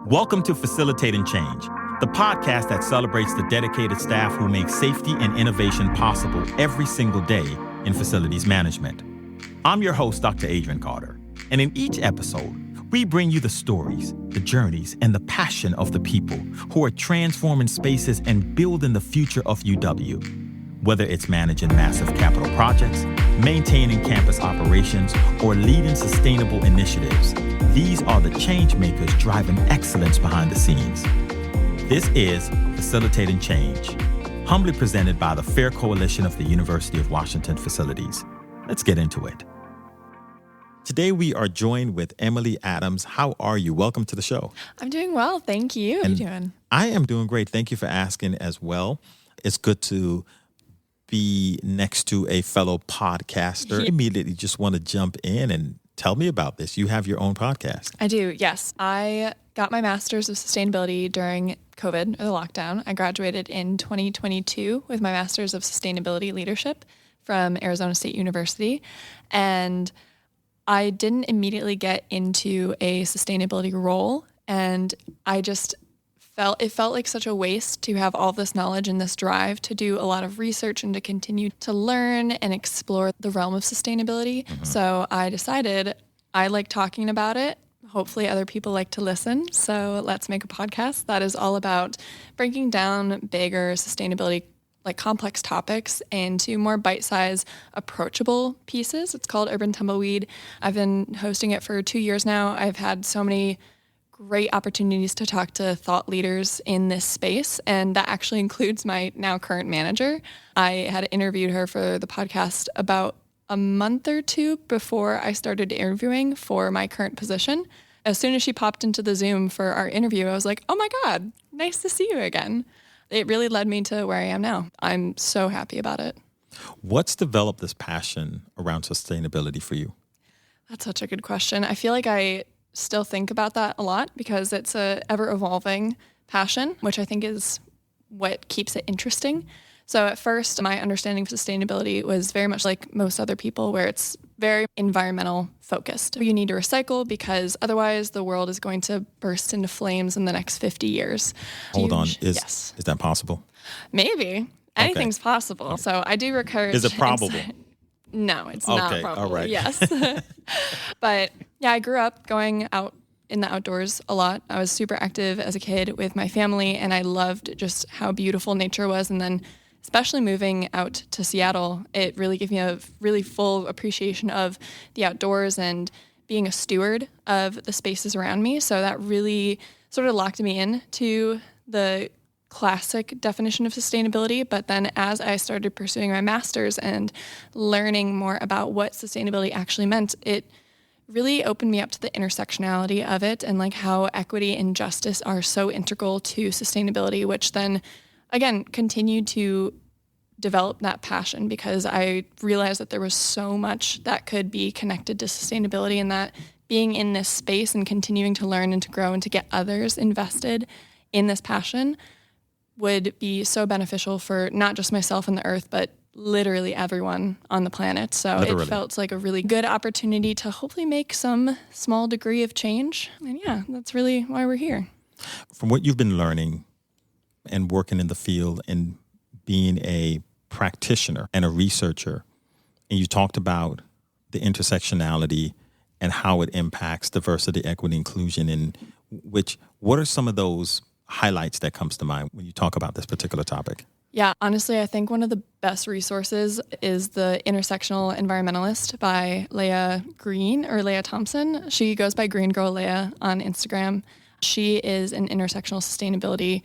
Welcome to Facilitating Change, the podcast that celebrates the dedicated staff who make safety and innovation possible every single day in facilities management. I'm your host, Dr. Adrian Carter, and in each episode, we bring you the stories, the journeys, and the passion of the people who are transforming spaces and building the future of UW. Whether it's managing massive capital projects, maintaining campus operations, or leading sustainable initiatives, these are the change makers driving excellence behind the scenes. This is Facilitating Change, humbly presented by the Fair Coalition of the University of Washington Facilities. Let's get into it. Today we are joined with Emily Adams. How are you? Welcome to the show. I'm doing well, thank you. How are you doing? I am doing great. Thank you for asking as well. It's good to be next to a fellow podcaster. Immediately just want to jump in and tell me about this. You have your own podcast. I do, yes. I got my master's of sustainability during COVID, or the lockdown. I graduated in 2022 with my master's of sustainability leadership from Arizona State University. And I didn't immediately get into a sustainability role. And I just felt like such a waste to have all this knowledge and this drive to do a lot of research and to continue to learn and explore the realm of sustainability. Mm-hmm. So I decided I like talking about it. Hopefully other people like to listen. So let's make a podcast that is all about breaking down bigger sustainability, like complex topics, into more bite-sized, approachable pieces. It's called Urban Tumbleweed. I've been hosting it for 2 years now. I've had so many great opportunities to talk to thought leaders in this space, and that actually includes my now current manager. I had interviewed her for the podcast about a month or two before I started interviewing for my current position. As soon as she popped into the Zoom for our interview, I was like, oh my God, nice to see you again. It really led me to where I am now. I'm so happy about it. What's developed this passion around sustainability for you? That's such a good question. I feel like I still think about that a lot because it's a ever-evolving passion, which I think is what keeps it interesting. So at first, my understanding of sustainability was very much like most other people, where it's very environmental focused. You need to recycle because otherwise the world is going to burst into flames in the next 50 years. Hold on. Is that possible? Maybe. Anything's possible. So I do encourage... Is it probable? No, it's not probable. All right. Yes. But yeah, I grew up going out in the outdoors a lot. I was super active as a kid with my family, and I loved just how beautiful nature was. And then especially moving out to Seattle, it really gave me a really full appreciation of the outdoors and being a steward of the spaces around me. So that really sort of locked me in to the classic definition of sustainability. But then as I started pursuing my master's and learning more about what sustainability actually meant, it really opened me up to the intersectionality of it and like how equity and justice are so integral to sustainability, which then again continued to develop that passion because I realized that there was so much that could be connected to sustainability, and that being in this space and continuing to learn and to grow and to get others invested in this passion would be so beneficial for not just myself and the earth, but literally everyone on the planet. So It felt like a really good opportunity to hopefully make some small degree of change. And yeah, that's really why we're here. From what you've been learning and working in the field and being a practitioner and a researcher, and you talked about the intersectionality and how it impacts diversity, equity, inclusion, and what are some of those highlights that comes to mind when you talk about this particular topic? Yeah, honestly, I think one of the best resources is the Intersectional Environmentalist by Leah Thompson. She goes by Green Girl Leah on Instagram. She is an intersectional sustainability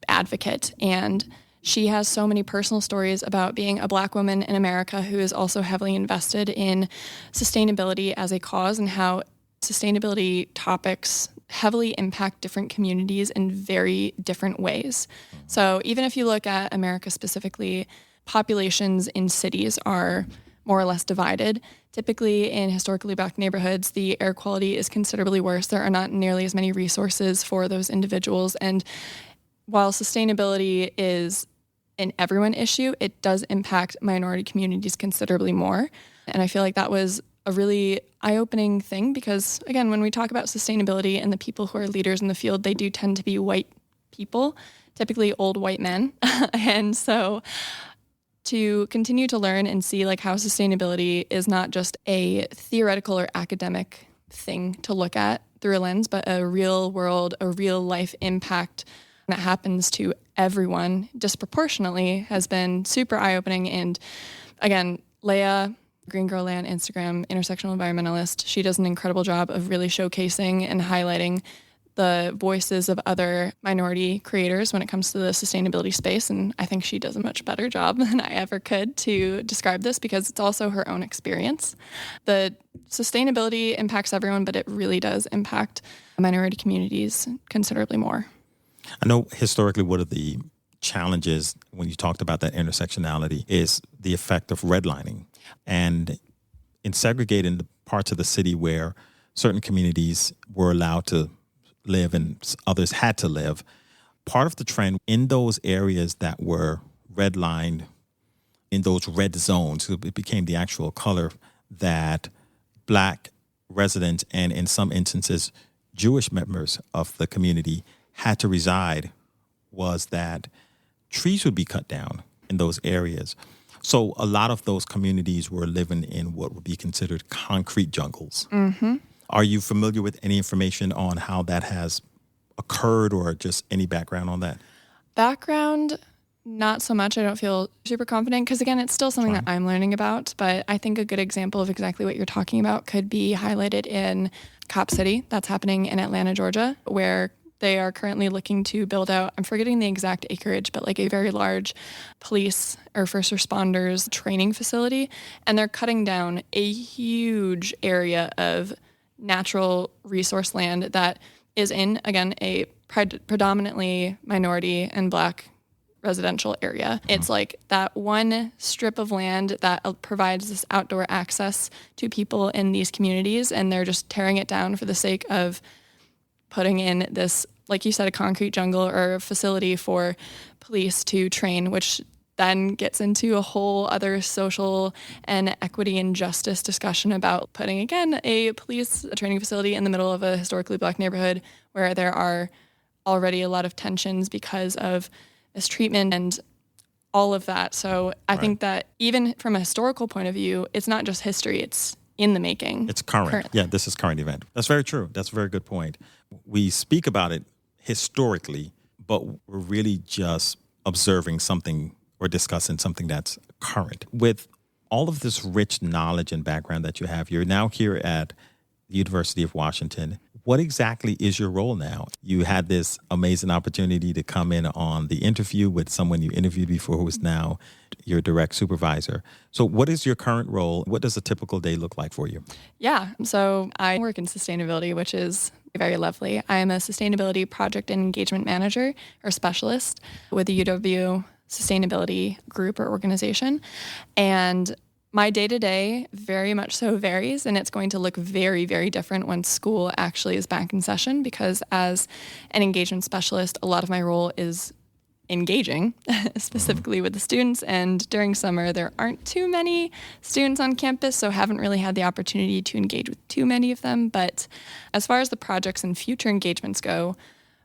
advocate, and she has so many personal stories about being a Black woman in America who is also heavily invested in sustainability as a cause, and how sustainability topics heavily impact different communities in very different ways. So even if you look at America specifically, populations in cities are more or less divided. Typically in historically Black neighborhoods, the air quality is considerably worse. There are not nearly as many resources for those individuals. And while sustainability is an everyone issue, it does impact minority communities considerably more. And I feel like that was a really eye-opening thing because, again, when we talk about sustainability and the people who are leaders in the field, they do tend to be white people, typically old white men. And so to continue to learn and see like how sustainability is not just a theoretical or academic thing to look at through a lens, but a real world, a real life impact that happens to everyone disproportionately has been super eye-opening. And again, Leah, Green Girl Land Instagram, intersectional environmentalist, she does an incredible job of really showcasing and highlighting the voices of other minority creators when it comes to the sustainability space. And I think she does a much better job than I ever could to describe this because it's also her own experience. The sustainability impacts everyone, but it really does impact minority communities considerably more. I know historically one of the challenges when you talked about that intersectionality is the effect of redlining and in segregating the parts of the city where certain communities were allowed to live and others had to live. Part of the trend in those areas that were redlined, in those red zones, it became the actual color that Black residents and in some instances Jewish members of the community had to reside, was that trees would be cut down in those areas. So a lot of those communities were living in what would be considered concrete jungles. Mm-hmm. Are you familiar with any information on how that has occurred or just any background on that? Background, not so much. I don't feel super confident because, again, it's still something that I'm learning about. But I think a good example of exactly what you're talking about could be highlighted in Cop City. That's happening in Atlanta, Georgia, where they are currently looking to build out, I'm forgetting the exact acreage, but like a very large police or first responders training facility. And they're cutting down a huge area of natural resource land that is in, again, a predominantly minority and Black residential area. Mm-hmm. It's like that one strip of land that provides this outdoor access to people in these communities, and they're just tearing it down for the sake of putting in this, like you said, a concrete jungle or a facility for police to train, which then gets into a whole other social and equity and justice discussion about putting, again, a police training facility in the middle of a historically Black neighborhood where there are already a lot of tensions because of mistreatment and all of that. So I think that even from a historical point of view, it's not just history, it's in the making. It's current. Yeah, this is current event. That's very true. That's a very good point. We speak about it historically, but we're really just observing something or discussing something that's current. With all of this rich knowledge and background that you have, you're now here at the University of Washington. What exactly is your role now? You had this amazing opportunity to come in on the interview with someone you interviewed before who is now your direct supervisor. So what is your current role? What does a typical day look like for you? Yeah, so I work in sustainability, which is very lovely. I am a sustainability project and engagement manager or specialist with the UW sustainability group or organization. And my day-to-day very much so varies, and it's going to look very, very different when school actually is back in session, because as an engagement specialist, a lot of my role is engaging, specifically with the students. And during summer, there aren't too many students on campus, so haven't really had the opportunity to engage with too many of them. But as far as the projects and future engagements go,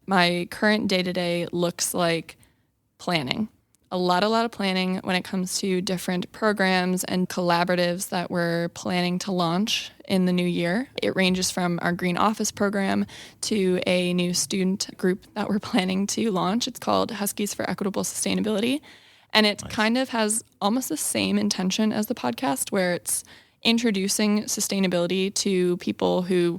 my current day-to-day looks like planning. A lot of planning when it comes to different programs and collaboratives that we're planning to launch in the new year. It ranges from our Green Office program to a new student group that we're planning to launch. It's called Huskies for Equitable Sustainability. And it kind of has almost the same intention as the podcast, where it's introducing sustainability to people who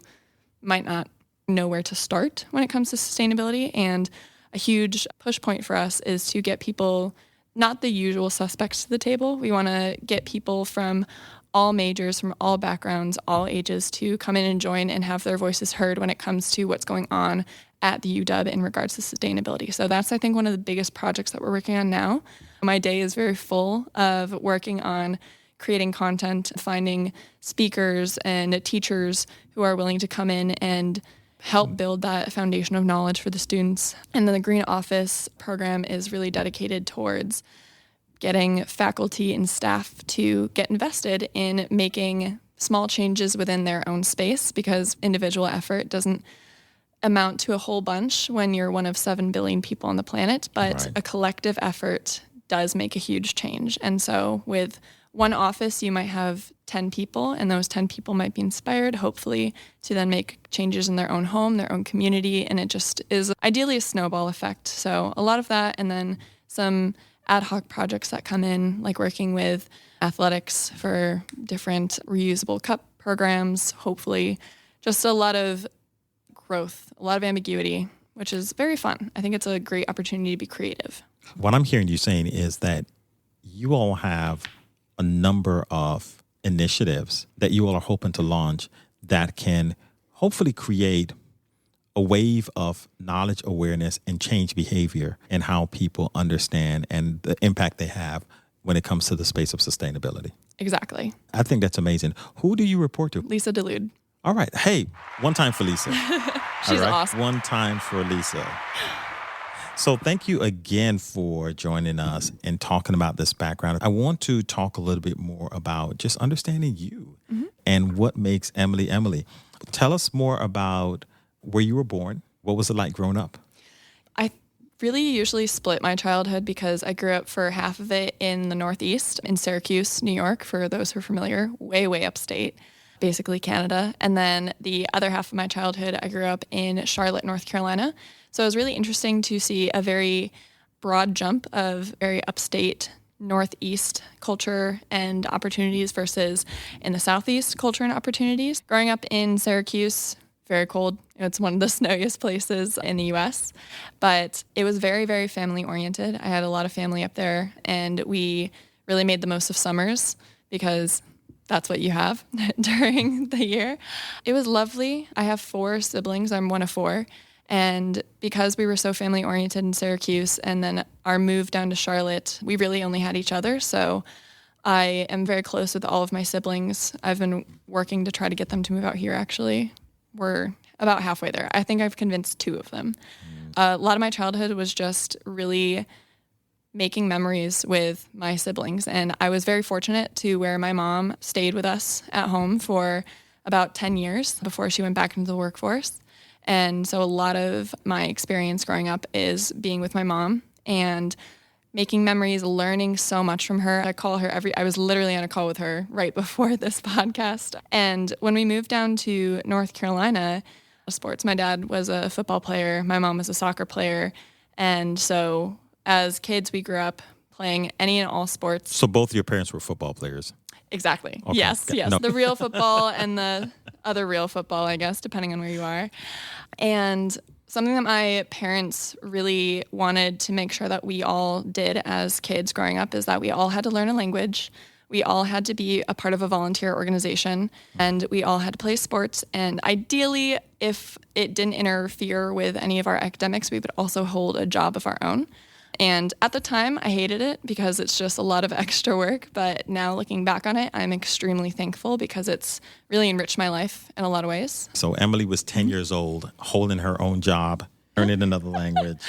might not know where to start when it comes to sustainability. And a huge push point for us is to get people, not the usual suspects, to the table. We want to get people from all majors, from all backgrounds, all ages to come in and join and have their voices heard when it comes to what's going on at the UW in regards to sustainability. So that's, I think, one of the biggest projects that we're working on now. My day is very full of working on creating content, finding speakers and teachers who are willing to come in and help build that foundation of knowledge for the students. And then the Green Office program is really dedicated towards getting faculty and staff to get invested in making small changes within their own space, because individual effort doesn't amount to a whole bunch when you're one of 7 billion people on the planet, but a collective effort does make a huge change. And so with one office, you might have 10 people, and those 10 people might be inspired, hopefully, to then make changes in their own home, their own community, and it just is ideally a snowball effect. So a lot of that, and then some ad hoc projects that come in, like working with athletics for different reusable cup programs, hopefully. Just a lot of growth, a lot of ambiguity, which is very fun. I think it's a great opportunity to be creative. What I'm hearing you saying is that you all have a number of initiatives that you all are hoping to launch that can hopefully create a wave of knowledge, awareness, and change behavior in how people understand and the impact they have when it comes to the space of sustainability. Exactly. I think that's amazing. Who do you report to? Lisa DeLude. All right. Hey, one time for Lisa. She's awesome. One time for Lisa. So thank you again for joining us and talking about this background. I want to talk a little bit more about just understanding you and what makes Emily Emily. Tell us more about where you were born. What was it like growing up? I really usually split my childhood because I grew up for half of it in the Northeast, in Syracuse, New York, for those who are familiar, way, way upstate, basically Canada. And then the other half of my childhood, I grew up in Charlotte, North Carolina. So it was really interesting to see a very broad jump of very upstate Northeast culture and opportunities versus in the Southeast culture and opportunities. Growing up in Syracuse, very cold. It's one of the snowiest places in the U.S., but it was very, very family oriented. I had a lot of family up there, and we really made the most of summers because that's what you have during the year. It was lovely. I have 4 siblings. I'm one of 4. And because we were so family oriented in Syracuse and then our move down to Charlotte, we really only had each other. So I am very close with all of my siblings. I've been working to try to get them to move out here, actually. We're about halfway there. I think I've convinced 2 of them. A lot of my childhood was just really making memories with my siblings. And I was very fortunate to where my mom stayed with us at home for about 10 years before she went back into the workforce. And so a lot of my experience growing up is being with my mom and making memories, learning so much from her. I was literally on a call with her right before this podcast. And when we moved down to North Carolina, sports, my dad was a football player, my mom was a soccer player. And so as kids, we grew up playing any and all sports. So both of your parents were football players? Exactly. Okay. Yes. No. The real football and the other real football, I guess, depending on where you are. And something that my parents really wanted to make sure that we all did as kids growing up is that we all had to learn a language. We all had to be a part of a volunteer organization, and we all had to play sports. And ideally, if it didn't interfere with any of our academics, we would also hold a job of our own. And at the time, I hated it because it's just a lot of extra work. But now looking back on it, I'm extremely thankful because it's really enriched my life in a lot of ways. So Emily was 10 years old, holding her own job, learning another language.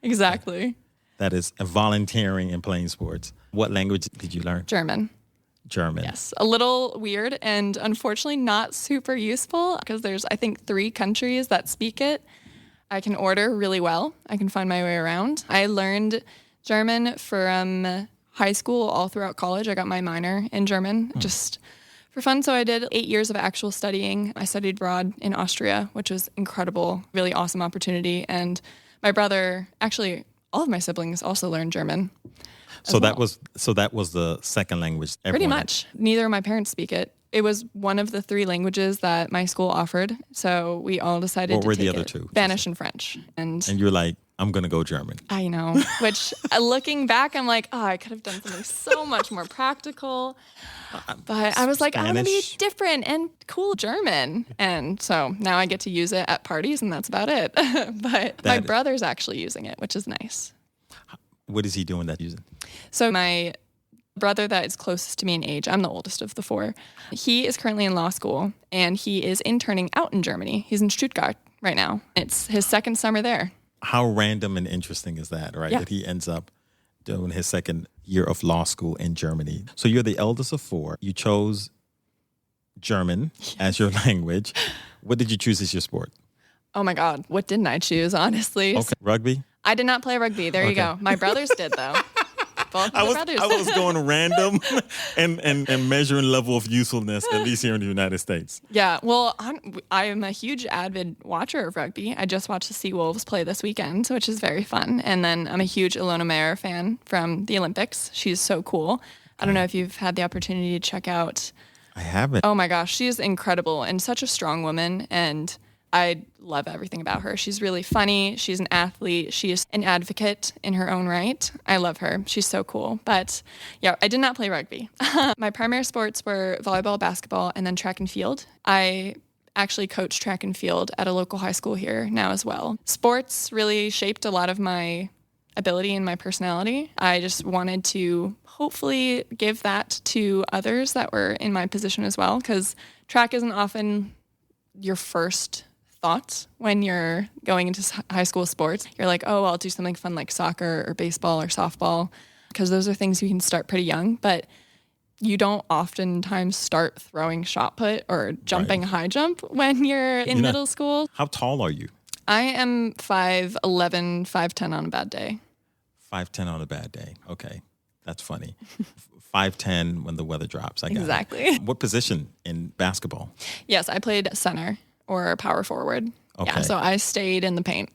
Exactly. That is volunteering and playing sports. What language did you learn? German. German. Yes. A little weird and unfortunately not super useful because there's, I think, 3 countries that speak it. I can order really well. I can find my way around. I learned German from high school all throughout college. I got my minor in German just for fun. So I did 8 years of actual studying. I studied abroad in Austria, which was incredible, really awesome opportunity. And my brother, actually, all of my siblings also learned German. So that was the second language. Pretty much. Neither of my parents speak it. It was one of the 3 languages that my school offered. So we all decided to take it. What were the other 2? Spanish and French. And you're like, I'm going to go German. I know. Which looking back, I'm like, I could have done something so much more practical. But I was like, I want to be different and cool German. And so now I get to use it at parties and that's about it. But my brother's actually using it, which is nice. What is he doing that using? So my brother that is closest to me in age, I'm the oldest of the 4. He is currently in law school and he is interning out in Germany. He's in Stuttgart right now. It's his second summer there. How random and interesting is that, right? Yeah. That he ends up doing his second year of law school in Germany. So you're the eldest of 4. You chose German as your language. What did you choose as your sport? Oh my God. What didn't I choose, honestly? Okay. Rugby? I did not play rugby. There you go. My brothers did, though. Both of the brothers. I was going random and measuring level of usefulness, at least here in the United States. Yeah, well, I am a huge avid watcher of rugby. I just watched the Seawolves play this weekend, which is very fun. And then I'm a huge Ilona Mayer fan from the Olympics. She's so cool. I don't know if you've had the opportunity to check out. I haven't. Oh my gosh, she is incredible and such a strong woman, and I love everything about her. She's really funny. She's an athlete. She is an advocate in her own right. I love her. She's so cool. But yeah, I did not play rugby. My primary sports were volleyball, basketball, and then track and field. I actually coach track and field at a local high school here now as well. Sports really shaped a lot of my ability and my personality. I just wanted to hopefully give that to others that were in my position as well, because track isn't often your first thoughts when you're going into high school sports. You're like, oh, I'll do something fun like soccer or baseball or softball, because those are things you can start pretty young, but you don't oftentimes start throwing shot put or jumping high jump when you're in middle school. How tall are you? I am 5'11", 5'10" on a bad day. 5'10" on a bad day. Okay. That's funny. 5'10" when the weather drops. I got Exactly. it. What position in basketball? Yes, I played center or power forward. Okay. Yeah, so I stayed in the paint.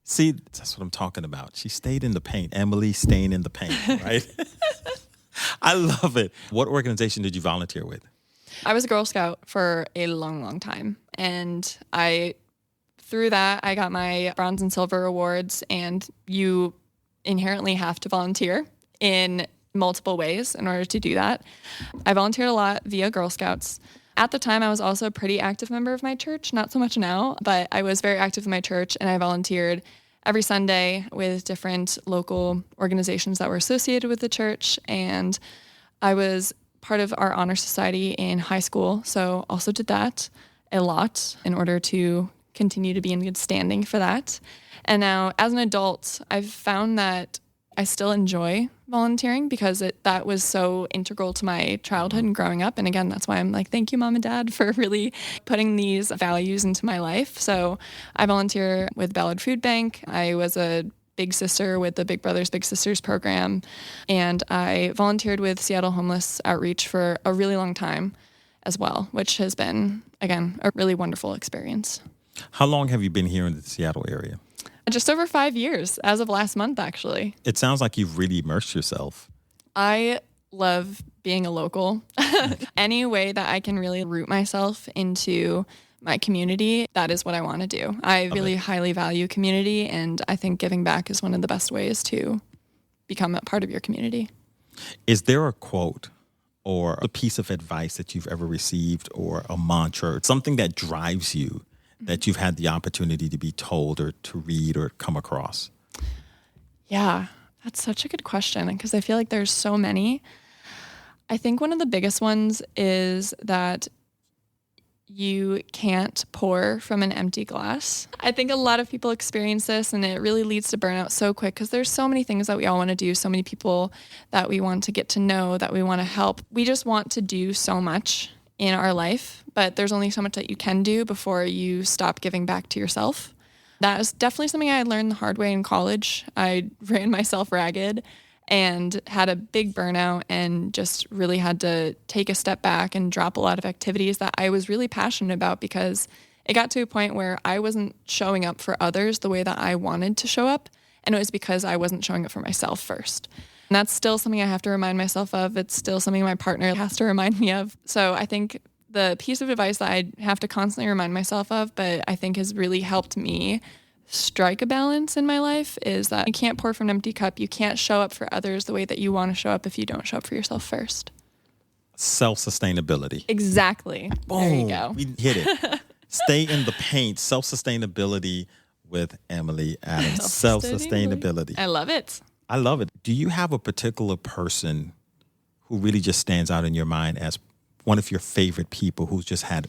See, that's what I'm talking about. She stayed in the paint. Emily staying in the paint, right? I love it. What organization did you volunteer with? I was a Girl Scout for a long, long time. And through that, I got my bronze and silver awards, and you inherently have to volunteer in multiple ways in order to do that. I volunteered a lot via Girl Scouts. At the time, I was also a pretty active member of my church, not so much now, but I was very active in my church, and I volunteered every Sunday with different local organizations that were associated with the church. And I was part of our honor society in high school, so also did that a lot in order to continue to be in good standing for that. And now, as an adult, I've found that I still enjoy volunteering because that was so integral to my childhood and growing up. And again, that's why I'm like, thank you, Mom and Dad, for really putting these values into my life. So I volunteer with Ballard Food Bank. I was a big sister with the Big Brothers Big Sisters program. And I volunteered with Seattle Homeless Outreach for a really long time as well, which has been, again, a really wonderful experience. How long have you been here in the Seattle area? Just over 5 years, as of last month, actually. It sounds like you've really immersed yourself. I love being a local. Any way that I can really root myself into my community, that is what I want to do. I really highly value community, and I think giving back is one of the best ways to become a part of your community. Is there a quote or a piece of advice that you've ever received, or a mantra, or something that drives you, that you've had the opportunity to be told or to read or come across? Yeah, that's such a good question, because I feel like there's so many. I think one of the biggest ones is that you can't pour from an empty glass. I think a lot of people experience this, and it really leads to burnout so quick, because there's so many things that we all want to do, so many people that we want to get to know, that we want to help. We just want to do so much in our life, but there's only so much that you can do before you stop giving back to yourself. That was definitely something I learned the hard way in college. I ran myself ragged and had a big burnout, and just really had to take a step back and drop a lot of activities that I was really passionate about, because it got to a point where I wasn't showing up for others the way that I wanted to show up, and it was because I wasn't showing up for myself first. And that's still something I have to remind myself of. It's still something my partner has to remind me of. So I think the piece of advice that I have to constantly remind myself of, but I think has really helped me strike a balance in my life, is that you can't pour from an empty cup. You can't show up for others the way that you want to show up if you don't show up for yourself first. Self-sustainability. Exactly. Boom. There you go. We hit it. Stay in the paint. Self-sustainability with Emily Adams. Self-sustainability. I love it. I love it. Do you have a particular person who really just stands out in your mind as one of your favorite people who's just had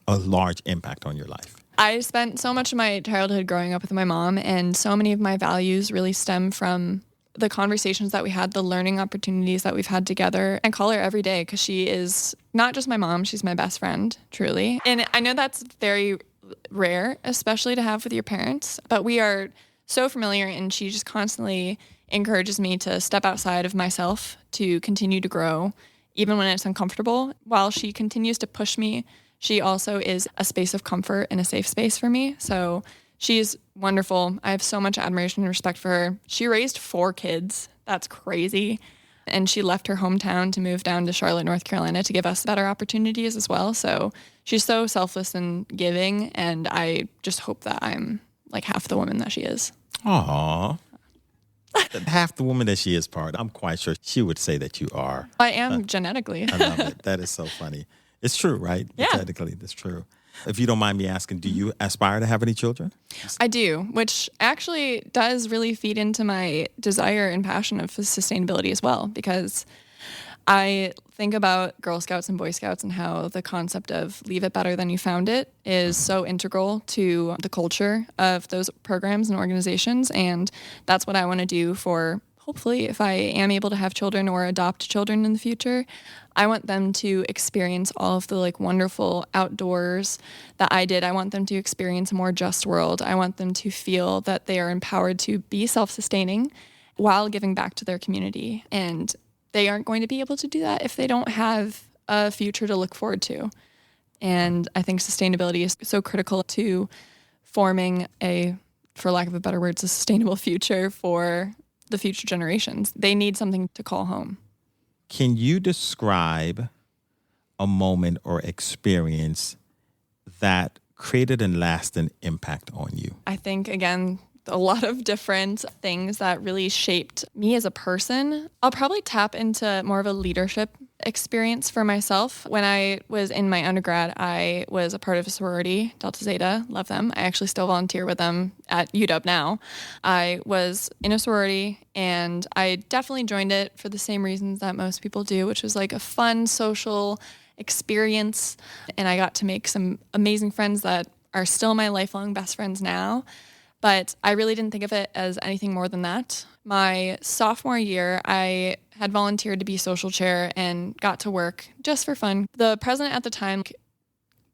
a large impact on your life? I spent so much of my childhood growing up with my mom, and so many of my values really stem from the conversations that we had, the learning opportunities that we've had together. I call her every day because she is not just my mom, she's my best friend, truly. And I know that's very rare, especially to have with your parents, but we are so familiar, and she just constantly encourages me to step outside of myself, to continue to grow, even when it's uncomfortable. While she continues to push me, she also is a space of comfort and a safe space for me. So she's wonderful. I have so much admiration and respect for her. She raised 4 kids. That's crazy. And she left her hometown to move down to Charlotte, North Carolina to give us better opportunities as well. So she's so selfless and giving. And I just hope that I'm like half the woman that she is. Aww. Half the woman that she is part. I'm quite sure she would say that you are. I am genetically. I love it. That is so funny. It's true, right? Yeah. Technically, that's true. If you don't mind me asking, do you aspire to have any children? I do, which actually does really feed into my desire and passion of sustainability as well, because I think about Girl Scouts and Boy Scouts and how the concept of leave it better than you found it is so integral to the culture of those programs and organizations. And that's what I want to do for, hopefully, if I am able to have children or adopt children in the future. I want them to experience all of the like wonderful outdoors that I did. I want them to experience a more just world. I want them to feel that they are empowered to be self-sustaining while giving back to their community. And they aren't going to be able to do that if they don't have a future to look forward to. And I think sustainability is so critical to forming a, for lack of a better word, a sustainable future for the future generations. They need something to call home. Can you describe a moment or experience that created and lasting impact on you? I think, again, a lot of different things that really shaped me as a person. I'll probably tap into more of a leadership experience for myself. When I was in my undergrad, I was a part of a sorority, Delta Zeta, love them. I actually still volunteer with them at UW now. I was in a sorority, and I definitely joined it for the same reasons that most people do, which was like a fun social experience. And I got to make some amazing friends that are still my lifelong best friends now. But I really didn't think of it as anything more than that. My sophomore year, I had volunteered to be social chair and got to work just for fun. The president at the time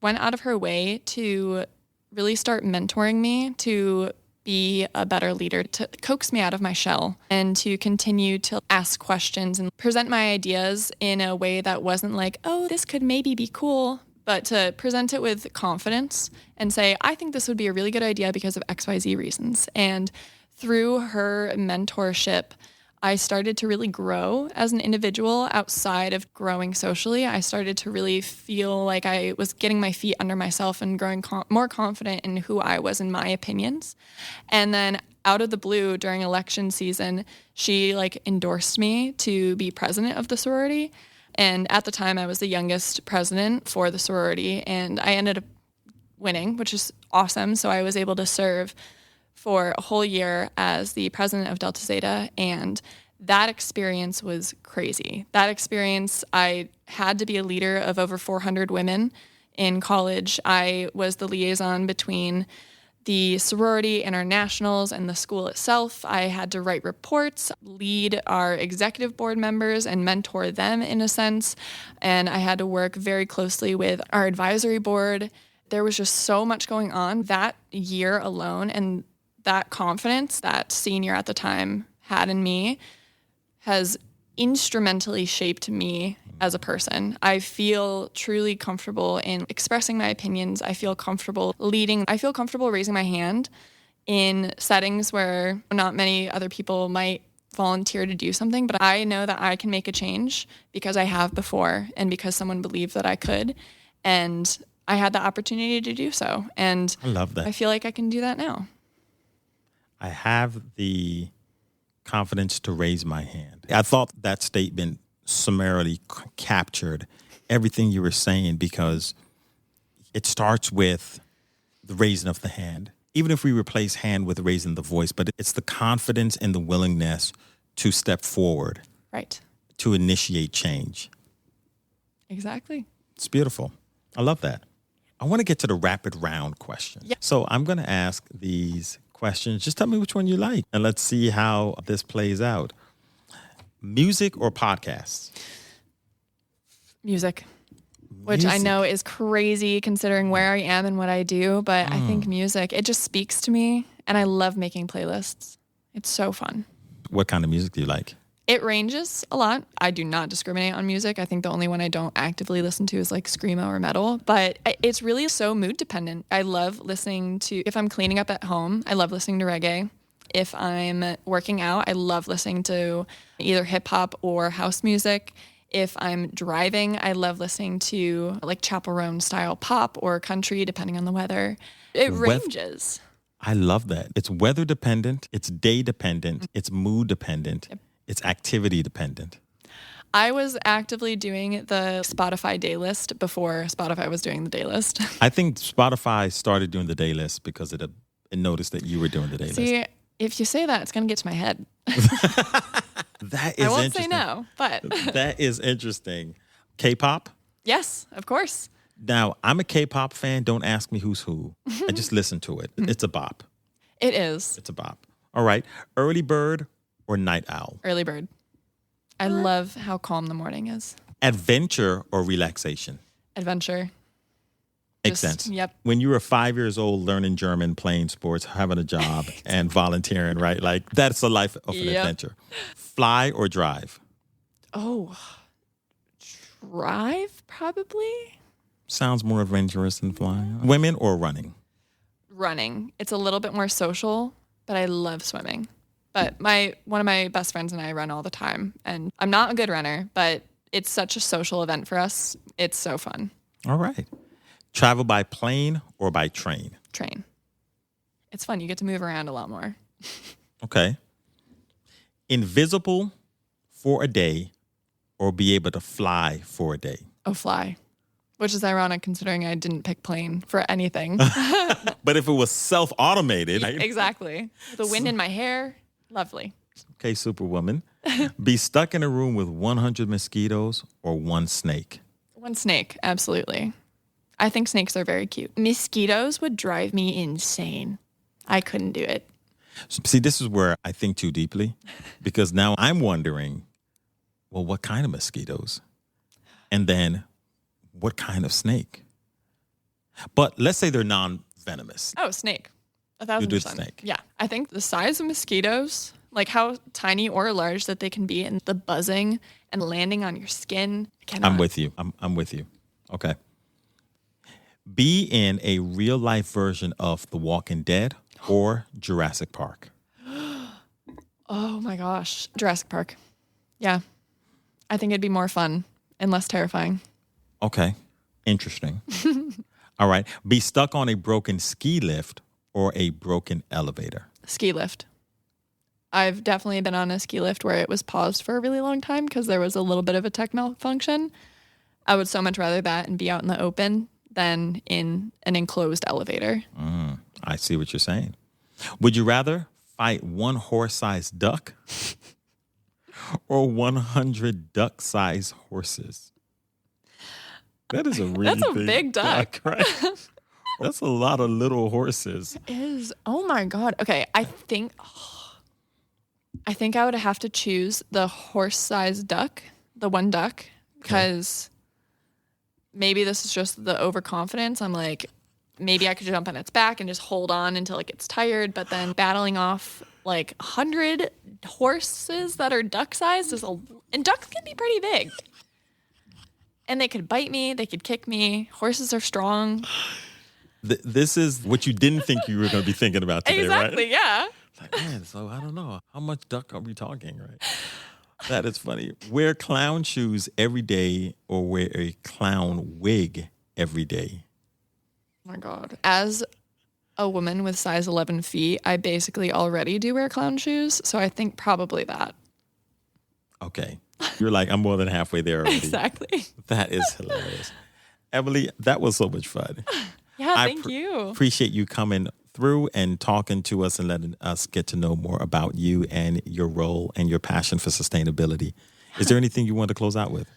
went out of her way to really start mentoring me to be a better leader, to coax me out of my shell and to continue to ask questions and present my ideas in a way that wasn't like, oh, this could maybe be cool, but to present it with confidence and say, I think this would be a really good idea because of XYZ reasons. And through her mentorship, I started to really grow as an individual outside of growing socially. I started to really feel like I was getting my feet under myself and growing more confident in who I was and my opinions. And then out of the blue during election season, she endorsed me to be president of the sorority. And at the time, I was the youngest president for the sorority, and I ended up winning, which is awesome. So I was able to serve for a whole year as the president of Delta Zeta, and that experience was crazy. That experience, I had to be a leader of over 400 women in college. I was the liaison between the sorority internationals and the school itself. I had to write reports, lead our executive board members and mentor them in a sense. And I had to work very closely with our advisory board. There was just so much going on that year alone. And that confidence that senior at the time had in me has instrumentally shaped me as a person. I feel truly comfortable in expressing my opinions. I feel comfortable leading. I feel comfortable raising my hand in settings where not many other people might volunteer to do something, but I know that I can make a change because I have before and because someone believed that I could. And I had the opportunity to do so. And I love that. I feel like I can do that now. I have the confidence to raise my hand. I thought that statement summarily captured everything you were saying, because it starts with the raising of the hand. Even if we replace hand with raising the voice, but it's the confidence and the willingness to step forward. Right. To initiate change. Exactly. It's beautiful. I love that. I want to get to the rapid round question. Yep. So I'm going to ask these questions. Just tell me which one you like, and let's see how this plays out. Music or podcasts? Music. Which I know is crazy considering where I am and what I do, but I think music, it just speaks to me, and I love making playlists. It's so fun. What kind of music do you like? It ranges a lot. I do not discriminate on music. I think the only one I don't actively listen to is like screamo or metal, but it's really so mood dependent. I love listening to, if I'm cleaning up at home, I love listening to reggae. If I'm working out, I love listening to either hip hop or house music. If I'm driving, I love listening to like Chapel Roan style pop or country, depending on the weather. It ranges. I love that. It's weather dependent, it's day dependent, it's mood dependent, it's activity dependent. I was actively doing the Spotify day list before Spotify was doing the day list. I think Spotify started doing the day list because it noticed that you were doing the day list. See, if you say that, it's going to get to my head. That is I won't interesting. say no, but That is interesting. K-pop? Yes, of course. Now, I'm a K-pop fan. Don't ask me who's who. I just listen to it. It's a bop. It is. It's a bop. All right. Early bird or night owl? Early bird. I love how calm the morning is. Adventure or relaxation? Adventure. Makes sense. Yep. When you were 5 years old, learning German, playing sports, having a job, and volunteering, right? Like, that's a life of an adventure. Fly or drive? Oh, drive probably. Sounds more adventurous than flying. Women or running? Running. It's a little bit more social, but I love swimming. But one of my best friends and I run all the time, and I'm not a good runner, but it's such a social event for us. It's so fun. All right. Travel by plane or by train? Train. It's fun. You get to move around a lot more. Okay. Invisible for a day or be able to fly for a day? Oh, fly. Which is ironic considering I didn't pick plane for anything. But if it was self-automated. Exactly. The wind in my hair, lovely. Okay, Superwoman. Be stuck in a room with 100 mosquitoes or one snake? One snake, absolutely. I think snakes are very cute. Mosquitoes would drive me insane. I couldn't do it. See, this is where I think too deeply, because now I'm wondering, well, what kind of mosquitoes? And then what kind of snake? But let's say they're non-venomous. Oh, snake. 1,000%. You do snake. Yeah. I think the size of mosquitoes, like how tiny or large that they can be, and the buzzing and landing on your skin. I'm with you. I'm with you. Okay. Be in a real life version of The Walking Dead or Jurassic Park? Oh my gosh. Jurassic Park. Yeah. I think it'd be more fun and less terrifying. Okay. Interesting. All right. Be stuck on a broken ski lift or a broken elevator? Ski lift. I've definitely been on a ski lift where it was paused for a really long time because there was a little bit of a tech malfunction. I would so much rather that and be out in the open than in an enclosed elevator. I see what you're saying. Would you rather fight one horse-sized duck or 100 duck-sized horses? That is a really big duck. right? That's a lot of little horses. It is. Oh my God. Okay. I think I would have to choose the horse-sized duck, the one duck, because maybe this is just the overconfidence. I'm like, maybe I could jump on its back and just hold on until it gets tired. But then battling off like 100 horses that are duck-sized and ducks can be pretty big. And they could bite me. They could kick me. Horses are strong. This is what you didn't think you were going to be thinking about today, exactly, right? Yeah. Like, man, so I don't know. How much duck are we talking, right? That is funny. Wear clown shoes every day or wear a clown wig every day? Oh my God. As a woman with size 11 feet, I basically already do wear clown shoes. So I think probably that. Okay. You're like, I'm more than halfway there already. Exactly. That is hilarious. Emily, that was so much fun. Yeah, thank you. Appreciate you coming through and talking to us and letting us get to know more about you and your role and your passion for sustainability. Is there anything you want to close out with?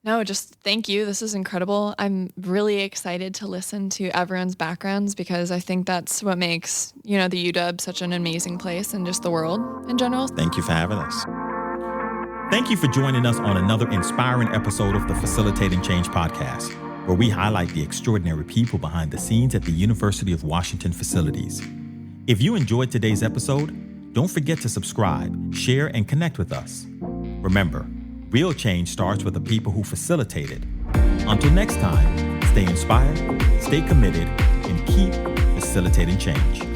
No, just thank you. This is incredible. I'm really excited to listen to everyone's backgrounds because I think that's what makes, the UW such an amazing place and just the world in general. Thank you for having us. Thank you for joining us on another inspiring episode of the Facilitating Change podcast, where we highlight the extraordinary people behind the scenes at the University of Washington facilities. If you enjoyed today's episode, don't forget to subscribe, share, and connect with us. Remember, real change starts with the people who facilitate it. Until next time, stay inspired, stay committed, and keep facilitating change.